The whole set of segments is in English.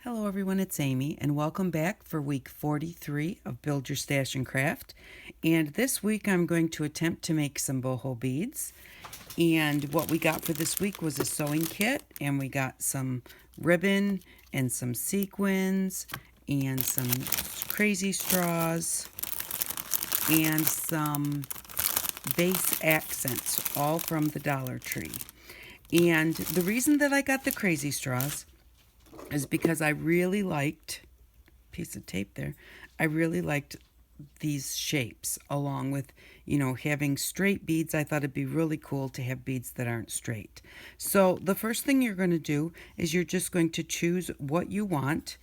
Hello everyone, it's Amy and welcome back for week 43 of Build Your Stash and Craft. And this week I'm going to attempt to make some boho beads. And what we got for this week was a sewing kit, and we got some ribbon and some sequins and some crazy straws and some base accents, all from the Dollar Tree. And the reason that I got the crazy straws is because I really liked, piece of tape there, I really liked these shapes along with, having straight beads. I thought it'd be really cool to have beads that aren't straight. So the first thing you're going to do is you're just going to choose what you want.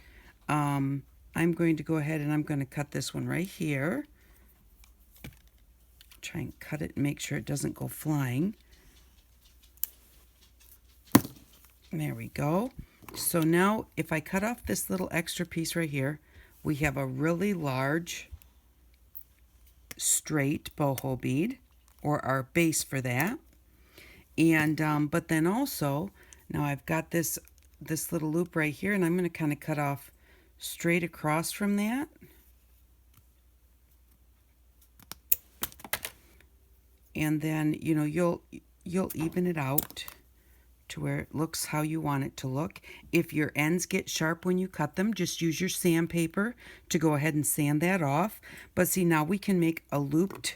I'm going to go ahead and I'm going to cut this one right here. Try and cut it and make sure it doesn't go flying. There we go. So now if I cut off this little extra piece right here, we have a really large straight boho bead, or our base for that. And but then also, now I've got this little loop right here, and I'm going to kind of cut off straight across from that. And then, you'll even it out to where it looks how you want it to look. If your ends get sharp when you cut them, just use your sandpaper to go ahead and sand that off. But see, now we can make a looped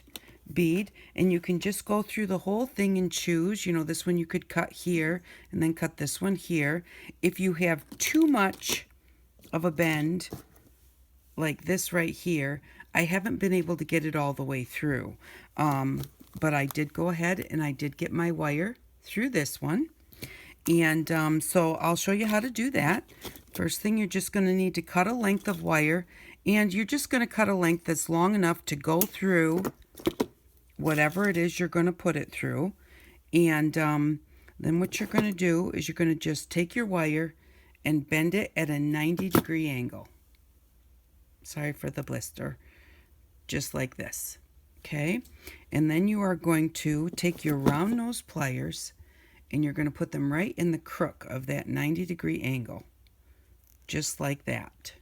bead, and you can just go through the whole thing and choose. This one you could cut here and then cut this one here. If you have too much of a bend like this right here, I haven't been able to get it all the way through. But I did go ahead and I did get my wire through this one. And so I'll show you how to do that. First thing, you're just going to need to cut a length of wire, and you're just going to cut a length that's long enough to go through whatever it is you're going to put it through. And then what you're going to do is you're going to just take your wire and bend it at a 90-degree angle. Sorry for the blister. Just like this. Okay? And then you are going to take your round nose pliers, and you're going to put them right in the crook of that 90-degree angle, just like that.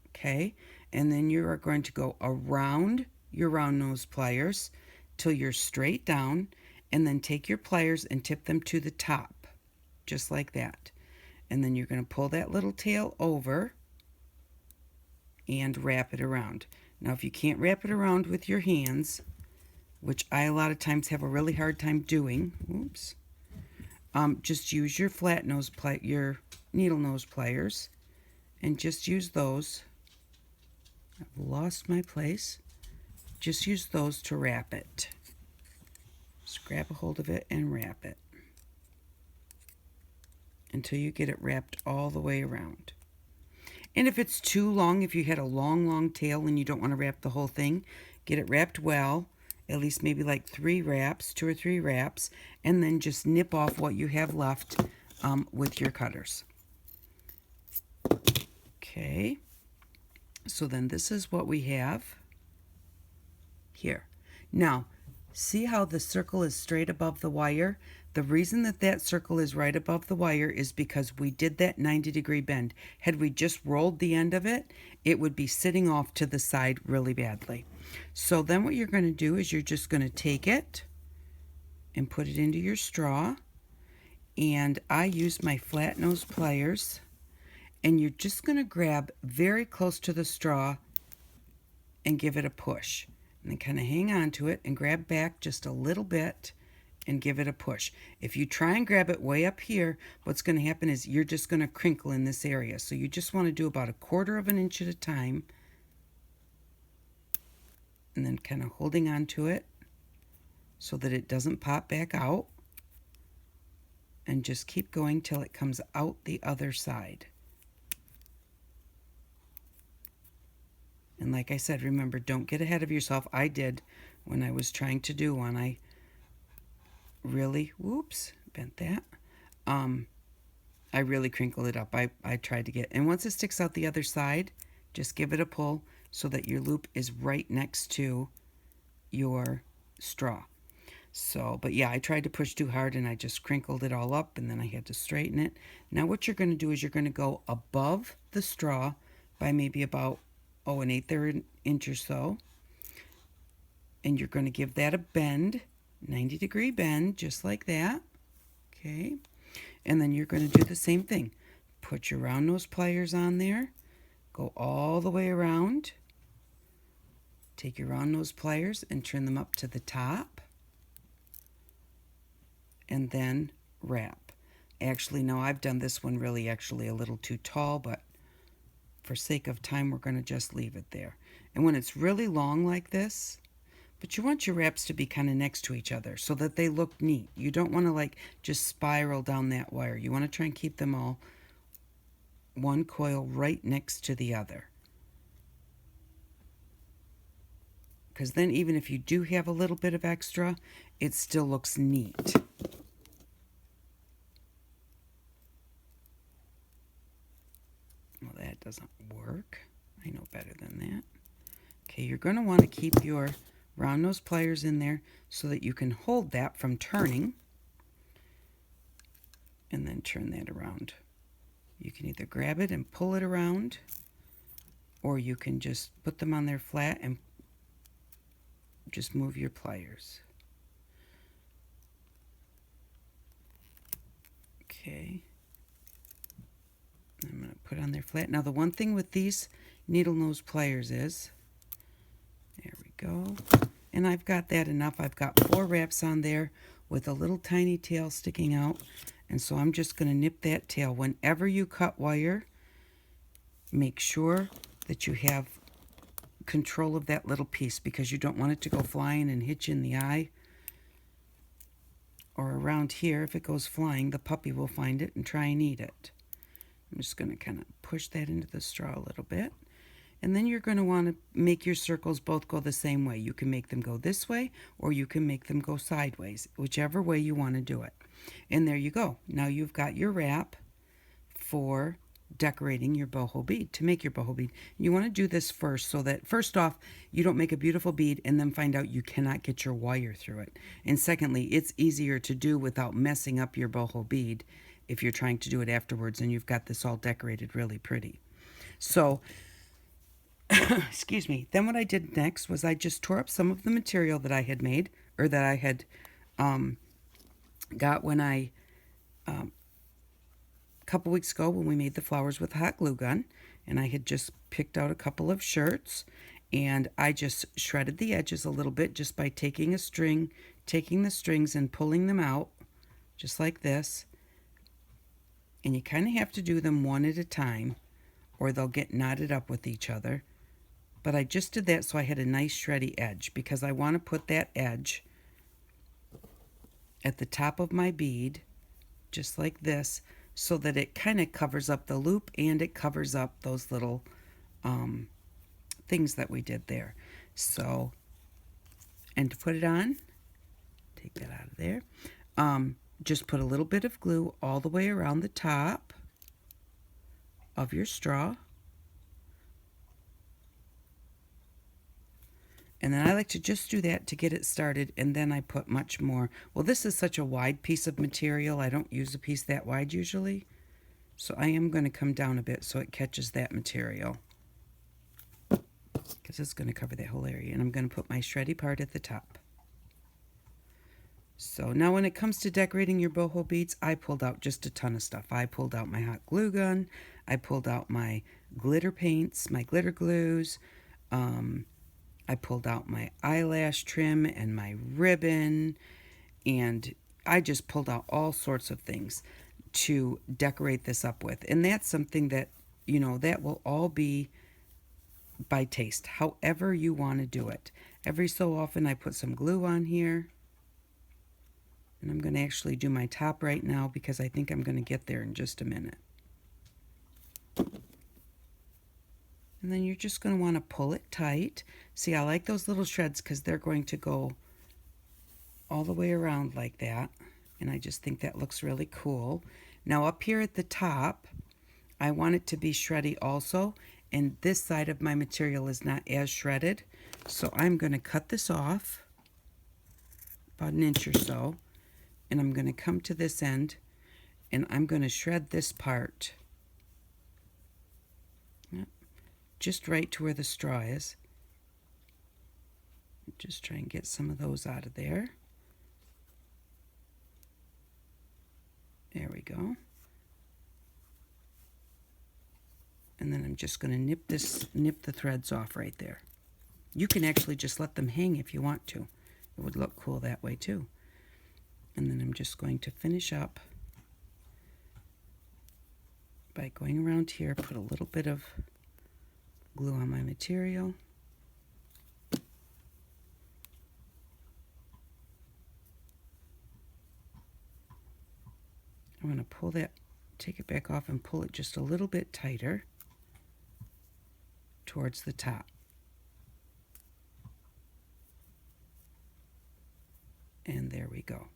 Okay, and then you are going to go around your round nose pliers till you're straight down, and then take your pliers and tip them to the top, just like that. And then you're going to pull that little tail over and wrap it around. Now, if you can't wrap it around with your hands, which I a lot of times have a really hard time doing. Oops. Just use your flat nose your needle nose pliers, and just use those. I've lost my place. Just use those to wrap it. Just grab a hold of it and wrap it until you get it wrapped all the way around. And if it's too long, if you had a long tail and you don't want to wrap the whole thing, get it wrapped well. At least maybe like 2 or 3 wraps, and then just nip off what you have left with your cutters. Okay, so then this is what we have here. Now, see how the circle is straight above the wire? The reason that that circle is right above the wire is because we did that 90-degree bend. Had we just rolled the end of it, it would be sitting off to the side really badly. So then what you're going to do is you're just going to take it and put it into your straw. And I use my flat nose pliers. And you're just going to grab very close to the straw and give it a push. And then kind of hang on to it and grab back just a little bit and give it a push. If you try and grab it way up here, what's going to happen is you're just going to crinkle in this area. So you just want to do about 1/4 of an inch at a time. And then kind of holding on to it so that it doesn't pop back out. And just keep going till it comes out the other side. And like I said, remember, don't get ahead of yourself. I did when I was trying to do one. I really, whoops, bent that. I really crinkled it up. I tried to get, and once it sticks out the other side, just give it a pull so that your loop is right next to your straw. So, but yeah, I tried to push too hard and I just crinkled it all up and then I had to straighten it. Now what you're going to do is you're going to go above the straw by maybe about, oh, an eighth of an inch or so. And you're going to give that a bend, 90-degree bend, just like that. Okay. And then you're going to do the same thing. Put your round nose pliers on there. Go all the way around. Take your round nose pliers and turn them up to the top. And then wrap. Actually, no, I've done this one really actually a little too tall, but for sake of time, we're going to just leave it there. And when it's really long like this, but you want your wraps to be kind of next to each other so that they look neat. You don't want to like just spiral down that wire. You want to try and keep them all one coil right next to the other. Because then even if you do have a little bit of extra, it still looks neat. Well, that doesn't work. I know better than that. Okay, you're going to want to keep your round nose pliers in there so that you can hold that from turning. And then turn that around. You can either grab it and pull it around, or you can just put them on there flat and just move your pliers. Okay. I'm going to put on there flat. Now the one thing with these needle nose pliers is, there we go. And I've got that enough. I've got 4 wraps on there with a little tiny tail sticking out. And so I'm just going to nip that tail. Whenever you cut wire, make sure that you have control of that little piece because you don't want it to go flying and hit you in the eye. Or around here, if it goes flying, the puppy will find it and try and eat it. I'm just going to kind of push that into the straw a little bit. And then you're going to want to make your circles both go the same way. You can make them go this way or you can make them go sideways, whichever way you want to do it. And there you go. Now you've got your wrap for decorating your boho bead, to make your boho bead. You want to do this first so that, first off, you don't make a beautiful bead and then find out you cannot get your wire through it. And secondly, it's easier to do without messing up your boho bead if you're trying to do it afterwards and you've got this all decorated really pretty. So, excuse me, then what I did next was I just tore up some of the material that I had made, or that I had got when I, a couple weeks ago when we made the flowers with the hot glue gun, and I had just picked out a couple of shirts, and I just shredded the edges a little bit just by taking a string, taking the strings and pulling them out, just like this. And you kind of have to do them one at a time, or they'll get knotted up with each other. But I just did that so I had a nice shreddy edge, because I want to put that edge at the top of my bead, just like this, so that it kind of covers up the loop and it covers up those little things that we did there. So, and to put it on, take that out of there, just put a little bit of glue all the way around the top of your straw. And then I like to just do that to get it started, and then I put much more. Well, this is such a wide piece of material. I don't use a piece that wide usually. So I am going to come down a bit so it catches that material, because it's going to cover that whole area. And I'm going to put my shreddy part at the top. So now when it comes to decorating your boho beads, I pulled out just a ton of stuff. I pulled out my hot glue gun. I pulled out my glitter paints, my glitter glues. I pulled out my eyelash trim and my ribbon, and I just pulled out all sorts of things to decorate this up with. And that's something that, you know, that will all be by taste, however you want to do it. Every so often I put some glue on here, and I'm going to actually do my top right now because I think I'm going to get there in just a minute. And then you're just going to want to pull it tight. See, I like those little shreds because they're going to go all the way around like that. And I just think that looks really cool. Now up here at the top, I want it to be shreddy also. And this side of my material is not as shredded. So I'm going to cut this off about an inch or so, and I'm going to come to this end, and I'm going to shred this part just right to where the straw is. Just try and get some of those out of there. There we go. And then I'm just going to nip the threads off right there. You can actually just let them hang if you want to. It would look cool that way too. And then I'm just going to finish up by going around here, put a little bit of glue on my material. I'm going to pull that, take it back off and pull it just a little bit tighter towards the top. And there we go.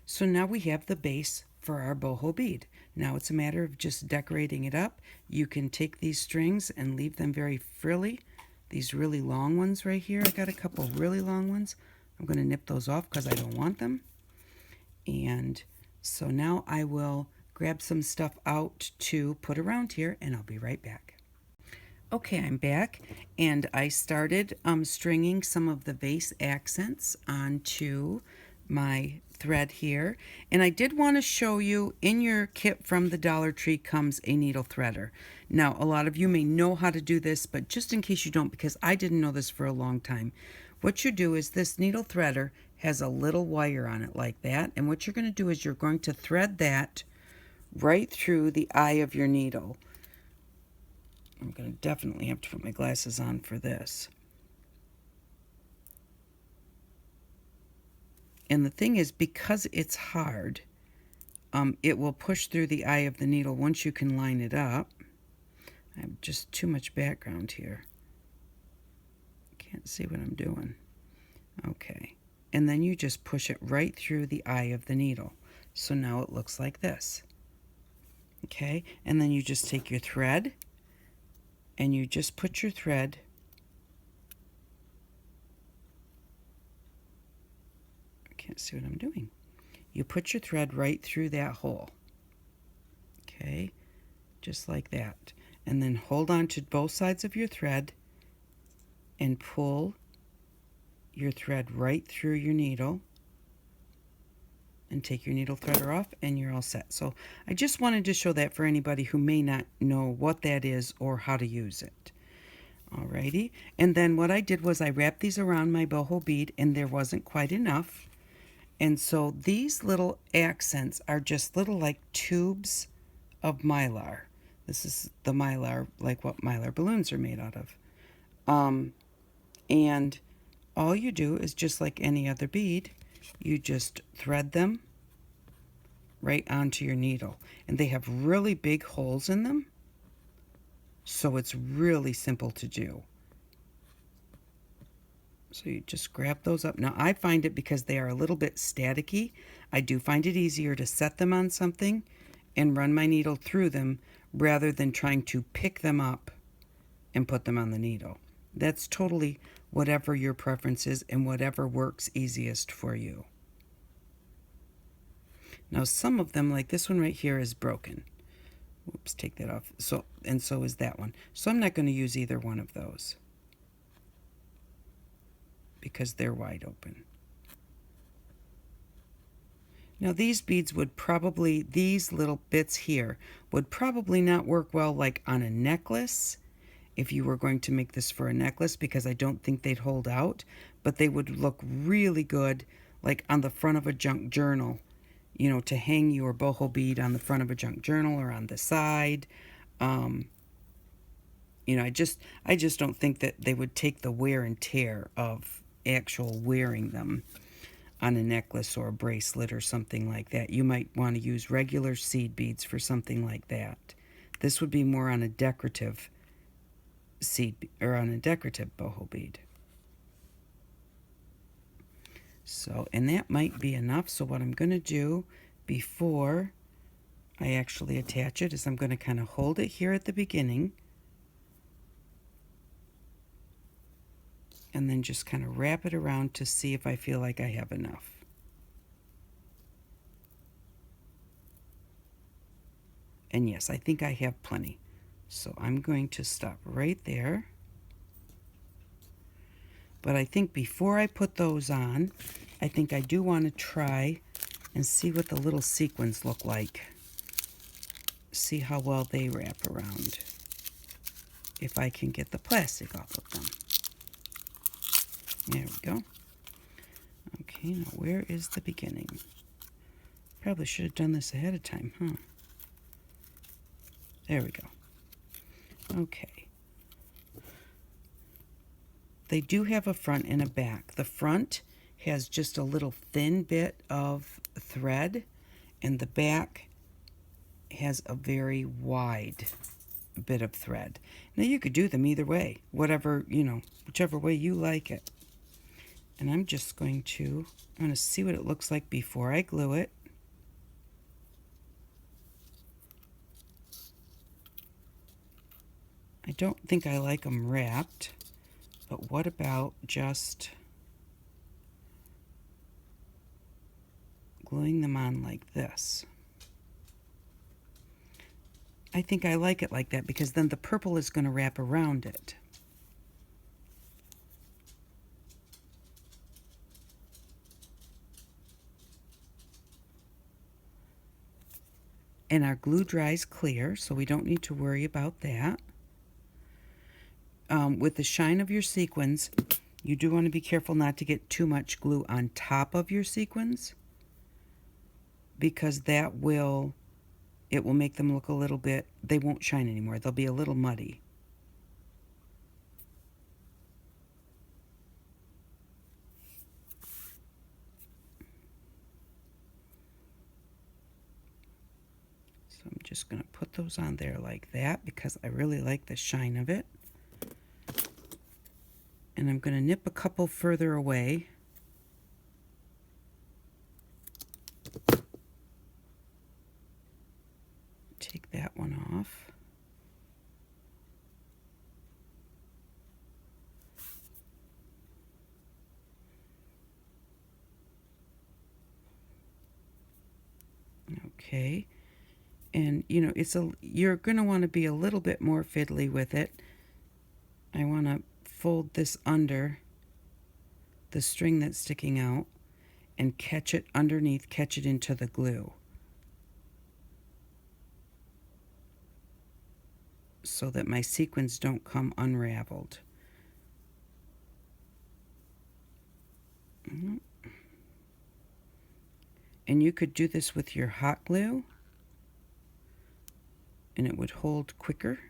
So now we have the base for our boho bead. Now it's a matter of just decorating it up. You can take these strings and leave them very frilly. These really long ones right here, I got a couple really long ones. I'm going to nip those off because I don't want them. And so now I will grab some stuff out to put around here, and I'll be right back. Okay, I'm back, and I started stringing some of the vase accents onto my thread here. And I did want to show you, in your kit from the Dollar Tree comes a needle threader. Now, a lot of you may know how to do this, but just in case you don't, because I didn't know this for a long time, what you do is this needle threader has a little wire on it like that, and what you're going to do is you're going to thread that right through the eye of your needle. I'm going to definitely have to put my glasses on for this. And the thing is, because it's hard, it will push through the eye of the needle once you can line it up. I have just too much background here. Can't see what I'm doing. Okay. And then you just push it right through the eye of the needle. So now it looks like this. Okay. And then you just take your thread, and you just put your thread can't see what I'm doing. You put your thread right through that hole. Okay, just like that. And then hold on to both sides of your thread and pull your thread right through your needle and take your needle threader off, and you're all set. So I just wanted to show that for anybody who may not know what that is or how to use it. Alrighty, and then what I did was I wrapped these around my boho bead, and there wasn't quite enough. And so these little accents are just little like tubes of mylar. This is the mylar, like what mylar balloons are made out of. And all you do is, just like any other bead, you just thread them right onto your needle. And they have really big holes in them, so it's really simple to do. So you just grab those up. Now I find it, because they are a little bit staticky, I do find it easier to set them on something and run my needle through them rather than trying to pick them up and put them on the needle. That's totally whatever your preference is and whatever works easiest for you. Now some of them, like this one right here, is broken. Oops, take that off. So is that one. So I'm not going to use either one of those, because they're wide open. Now these beads would probably, these little bits here, would probably not work well like on a necklace, if you were going to make this for a necklace, because I don't think they'd hold out, but they would look really good like on the front of a junk journal, you know, to hang your boho bead on the front of a junk journal or on the side. You know, I just don't think that they would take the wear and tear of actual wearing them on a necklace or a bracelet or something like that. You might want to use regular seed beads for something like that. This would be more on a decorative seed, or on a decorative boho bead. So, and that might be enough. So what I'm going to do before I actually attach it is I'm going to kind of hold it here at the beginning, and then just kind of wrap it around to see if I feel like I have enough. And yes, I think I have plenty. So I'm going to stop right there. But I think before I put those on, I think I do want to try and see what the little sequins look like. See how well they wrap around. If I can get the plastic off of them. There we go. Okay, now where is the beginning? Probably should have done this ahead of time, huh? There we go. Okay. They do have a front and a back. The front has just a little thin bit of thread, and the back has a very wide bit of thread. Now you could do them either way, whatever, whichever way you like it. And I'm going to see what it looks like before I glue it. I don't think I like them wrapped, but what about just gluing them on like this? I think I like it like that because then the purple is going to wrap around it. And our glue dries clear, so we don't need to worry about that. With the shine of your sequins, you do want to be careful not to get too much glue on top of your sequins, because it will make them look a little bit, they won't shine anymore. They'll be a little muddy. So I'm just going to put those on there like that because I really like the shine of it. And I'm going to nip a couple further away. Take that one off. Okay. And you're going to want to be a little bit more fiddly with it. I want to fold this under the string that's sticking out and catch it underneath, catch it into the glue, so that my sequins don't come unraveled. And you could do this with your hot glue, and it would hold quicker.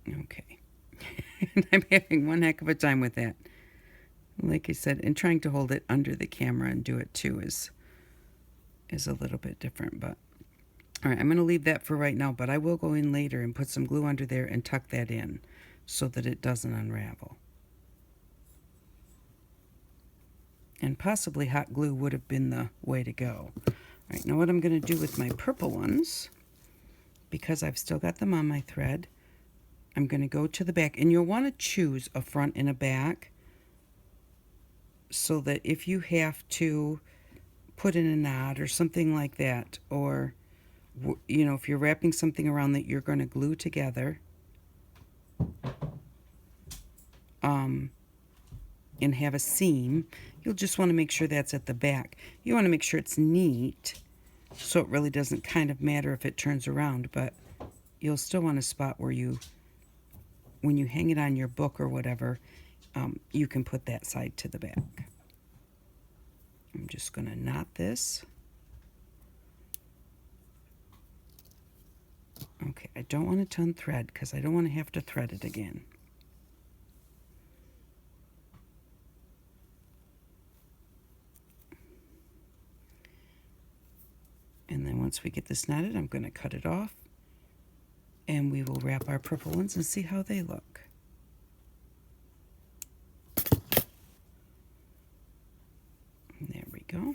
Okay. And I'm having one heck of a time with that. Like I said, and trying to hold it under the camera and do it too is a little bit different, but all right, I'm going to leave that for right now, but I will go in later and put some glue under there and tuck that in so that it doesn't unravel. And possibly hot glue would have been the way to go. All right, now what I'm going to do with my purple ones, because I've still got them on my thread, I'm going to go to the back, and you'll want to choose a front and a back so that if you have to put in a knot or something like that, or if you're wrapping something around that you're going to glue together, and have a seam, you'll just want to make sure that's at the back. You want to make sure it's neat, so it really doesn't kind of matter if it turns around, but you'll still want a spot where when you hang it on your book or whatever, you can put that side to the back. I'm just going to knot this. Okay, I don't want to unthread because I don't want to have to thread it again. And then once we get this knotted, I'm going to cut it off, and we will wrap our purple ones and see how they look. There we go.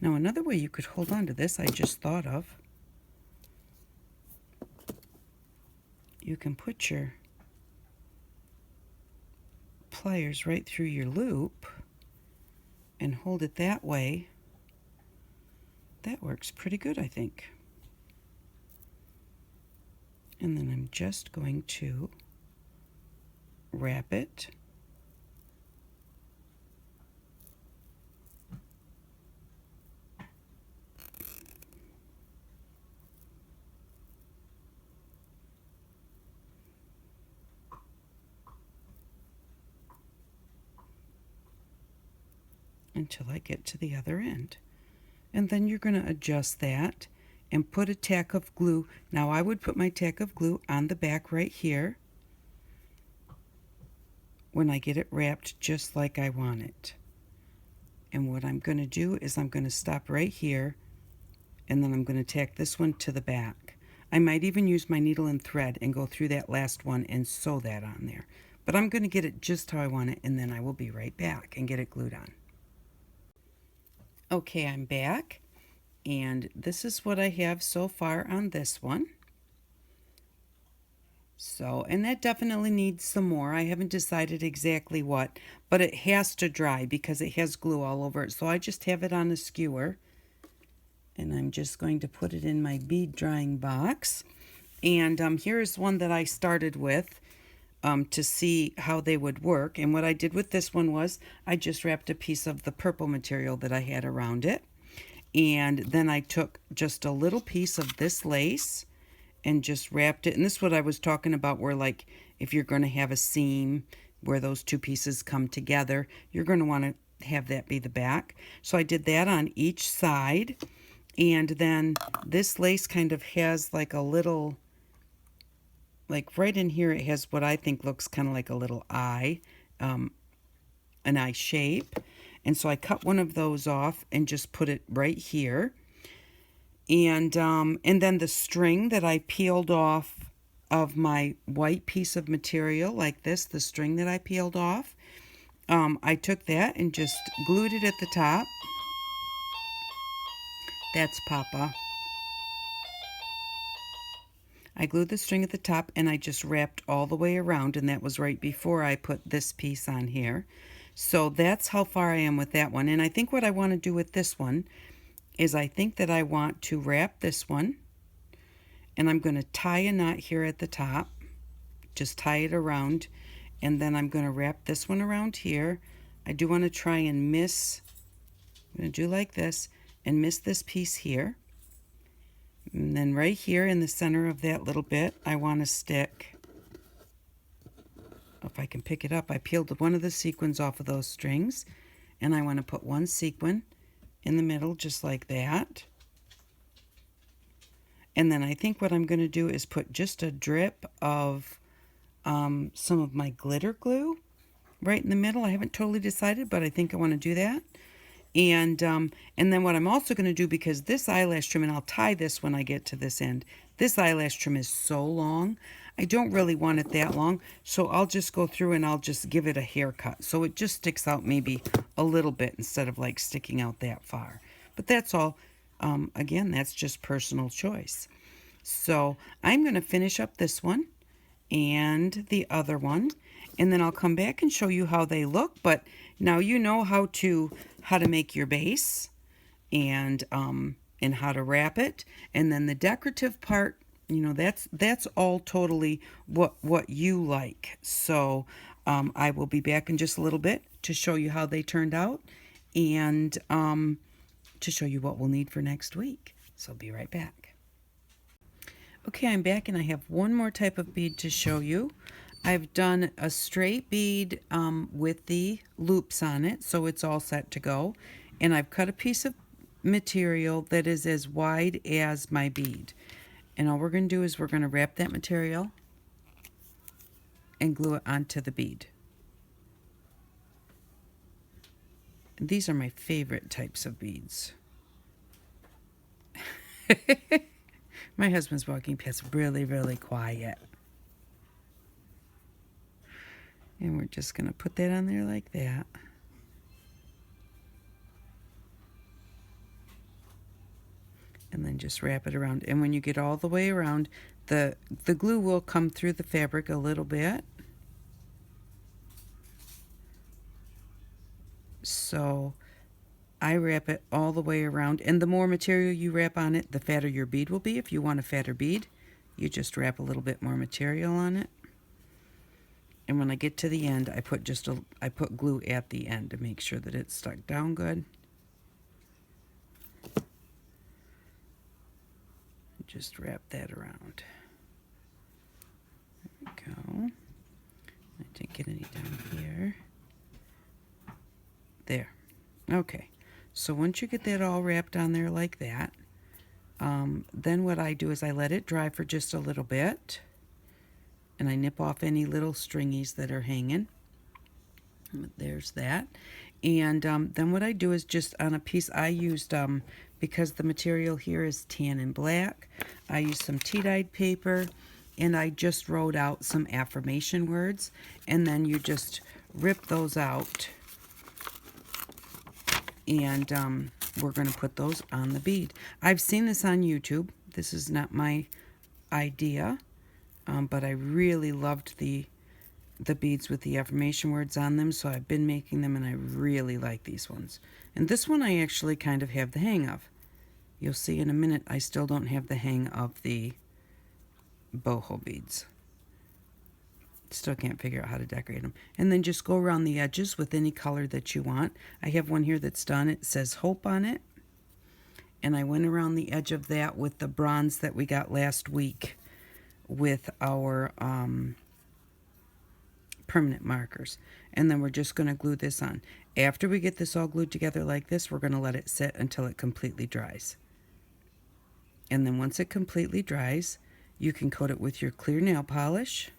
Now another way you could hold on to this, I just thought of, you can put your pliers right through your loop and hold it that way. That works pretty good, I think. And then I'm just going to wrap it. Until I get to the other end. And then you're going to adjust that and put a tack of glue. Now I would put my tack of glue on the back right here when I get it wrapped just like I want it. And what I'm going to do is I'm going to stop right here, and then I'm going to tack this one to the back. I might even use my needle and thread and go through that last one and sew that on there. But I'm going to get it just how I want it, and then I will be right back and get it glued on. Okay, I'm back, and this is what I have so far on this one. So, and that definitely needs some more. I haven't decided exactly what, but it has to dry because it has glue all over it. So I just have it on a skewer, and I'm just going to put it in my bead drying box. And here's one that I started with to see how they would work. And what I did with this one was I just wrapped a piece of the purple material that I had around it. And then I took just a little piece of this lace and just wrapped it. And this is what I was talking about, where like if you're going to have a seam where those two pieces come together, you're going to want to have that be the back. So I did that on each side. And then this lace kind of has like a little, like right in here, it has what I think looks kind of like a little eye, an eye shape. And so I cut one of those off and just put it right here. And then the string that I peeled off of my white piece of material, like this, the string that I peeled off, I took that and just glued it at the top. That's Papa. I glued the string at the top and I just wrapped all the way around, and that was right before I put this piece on here. So that's how far I am with that one. And I think what I want to do with this one is I think that I want to wrap this one, and I'm going to tie a knot here at the top. Just tie it around, and then I'm going to wrap this one around here. I do want to try and miss, I'm going to do like this and miss this piece here. And then right here in the center of that little bit, I want to stick, if I can pick it up, I peeled one of the sequins off of those strings, and I want to put one sequin in the middle just like that. And then I think what I'm going to do is put just a drip of some of my glitter glue right in the middle. I haven't totally decided, but I think I want to do that. And then what I'm also going to do, because this eyelash trim, and I'll tie this when I get to this end, this eyelash trim is so long, I don't really want it that long, so I'll just go through and I'll just give it a haircut, so it just sticks out maybe a little bit instead of like sticking out that far. But that's all. Again, that's just personal choice. So I'm going to finish up this one and the other one, and then I'll come back and show you how they look. But now you know how to make your base and how to wrap it, and then the decorative part, you know, that's all totally what you like. So I will be back in just a little bit to show you how they turned out, and to show you what we'll need for next week. So I'll be right back. Okay, I'm back, and I have one more type of bead to show you. I've done a straight bead with the loops on it, so it's all set to go. And I've cut a piece of material that is as wide as my bead. And all we're going to do is we're going to wrap that material and glue it onto the bead. These are my favorite types of beads. My husband's walking past really, really quiet. And we're just going to put that on there like that. And then just wrap it around. And when you get all the way around, the glue will come through the fabric a little bit. So I wrap it all the way around, and the more material you wrap on it, the fatter your bead will be. If you want a fatter bead, you just wrap a little bit more material on it. And when I get to the end, I put glue at the end to make sure that it's stuck down good. Just wrap that around. There we go. I didn't get any down here. There. Okay. So once you get that all wrapped on there like that, then what I do is I let it dry for just a little bit, and I nip off any little stringies that are hanging. There's that. And then what I do is just on a piece, I used, because the material here is tan and black, I used some tea-dyed paper, and I just wrote out some affirmation words, and then you just rip those out, and we're going to put those on the bead. I've seen this on YouTube. This is not my idea, but I really loved the beads with the affirmation words on them, so I've been making them, and I really like these ones. And this one I actually kind of have the hang of. You'll see in a minute I still don't have the hang of the boho beads. Still can't figure out how to decorate them. And then just go around the edges with any color that you want. I have one here that's done. It says hope on it. And I went around the edge of that with the bronze that we got last week with our permanent markers. And then we're just going to glue this on. After we get this all glued together like this, we're going to let it sit until it completely dries. And then once it completely dries, you can coat it with your clear nail polish.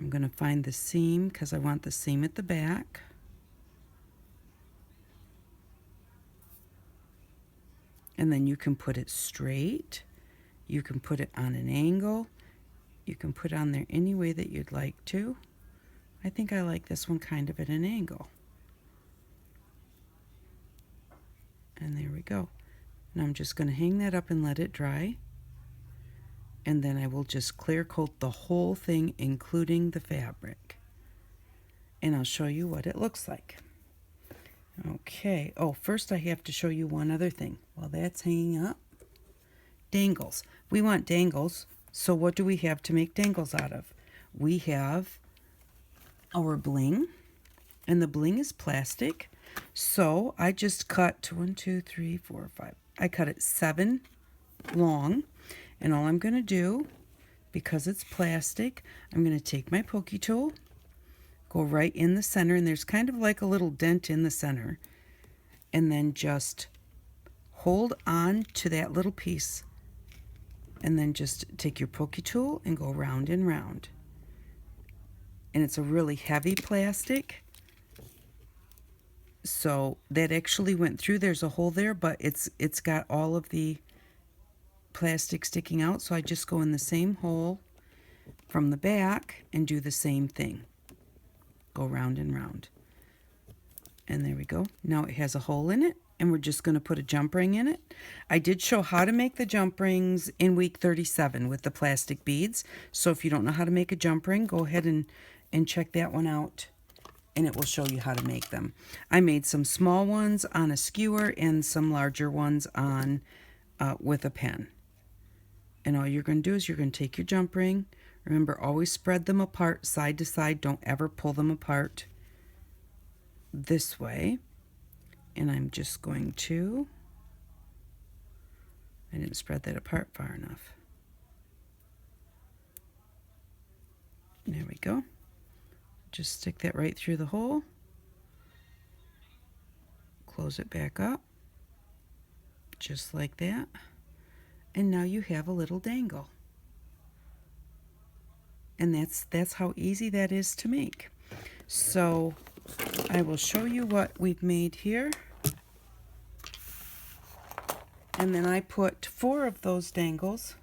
I'm going to find the seam because I want the seam at the back. And then you can put it straight. You can put it on an angle. You can put it on there any way that you'd like to. I think I like this one kind of at an angle. And there we go. Now I'm just going to hang that up and let it dry. And then I will just clear coat the whole thing, including the fabric. And I'll show you what it looks like. Okay. Oh, first I have to show you one other thing. While that's hanging up, dangles. We want dangles. So what do we have to make dangles out of? We have our bling, and the bling is plastic. So I just cut 1, 2, 3, 4, 5. I cut it 7 long. And all I'm going to do, because it's plastic, I'm going to take my pokey tool, go right in the center, and there's kind of like a little dent in the center, and then just hold on to that little piece, and then just take your pokey tool and go round and round. And it's a really heavy plastic, so that actually went through. There's a hole there, but it's got all of the plastic sticking out, so I just go in the same hole from the back and do the same thing. Go round and round. And there we go. Now it has a hole in it, and we're just going to put a jump ring in it. I did show how to make the jump rings in week 37 with the plastic beads, so if you don't know how to make a jump ring, go ahead and check that one out, and it will show you how to make them. I made some small ones on a skewer and some larger ones on with a pen. And all you're going to do is you're going to take your jump ring. Remember, always spread them apart side to side. Don't ever pull them apart this way. And I'm just going to, I didn't spread that apart far enough. There we go. Just stick that right through the hole. Close it back up. Just like that. And now you have a little dangle. And that's how easy that is to make. So I will show you what we've made here. And then I put 4 of those dangles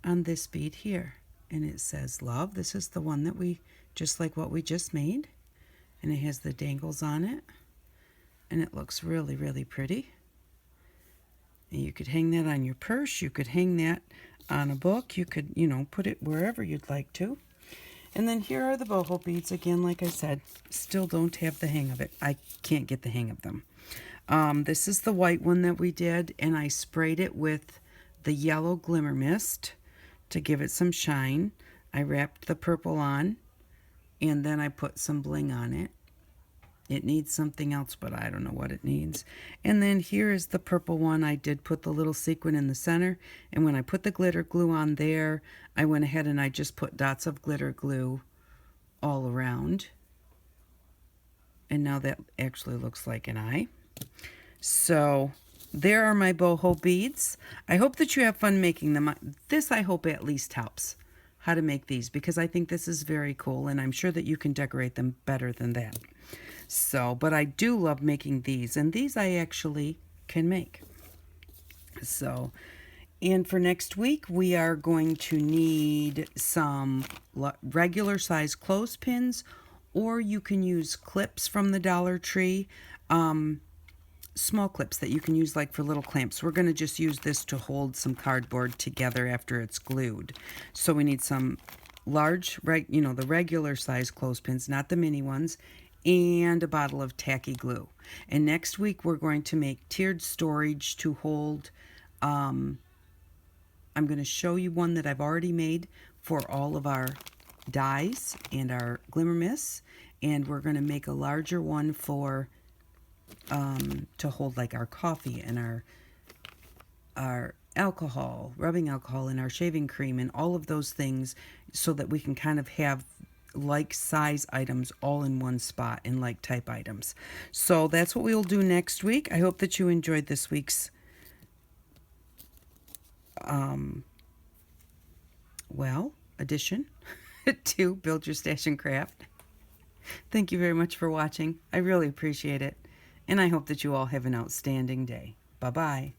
on this bead here. And it says love. This is the one that we, just like what we just made. And it has the dangles on it. And it looks really, really pretty. And you could hang that on your purse. You could hang that on a book. You could, you know, put it wherever you'd like to. And then here are the boho beads. Again, like I said, still don't have the hang of it. I can't get the hang of them. This is the white one that we did, and I sprayed it with the yellow glimmer mist to give it some shine. I wrapped the purple on, and then I put some bling on it. It needs something else, but I don't know what it needs. And then here is the purple one. I did put the little sequin in the center, and when I put the glitter glue on there, I went ahead and I just put dots of glitter glue all around. And now that actually looks like an eye. So there are my boho beads. I hope that you have fun making them. This, I hope, at least helps how to make these, because I think this is very cool, and I'm sure that you can decorate them better than that. So, but I do love making these, and these I actually can make. So, and for next week, we are going to need some regular size clothespins, or you can use clips from the Dollar Tree, small clips that you can use like for little clamps. We're going to just use this to hold some cardboard together after it's glued. So we need some large, you know, the regular size clothespins, not the mini ones, and a bottle of tacky glue. And next week we're going to make tiered storage to hold, I'm going to show you one that I've already made for all of our dies and our glimmer mists, and we're going to make a larger one for to hold like our coffee and our alcohol, rubbing alcohol, and our shaving cream and all of those things, so that we can kind of have like size items all in one spot and like type items. So that's what we will do next week. I hope that you enjoyed this week's addition to Build Your Stash and Craft. Thank you very much for watching. I really appreciate it, and I hope that you all have an outstanding day. Bye-bye.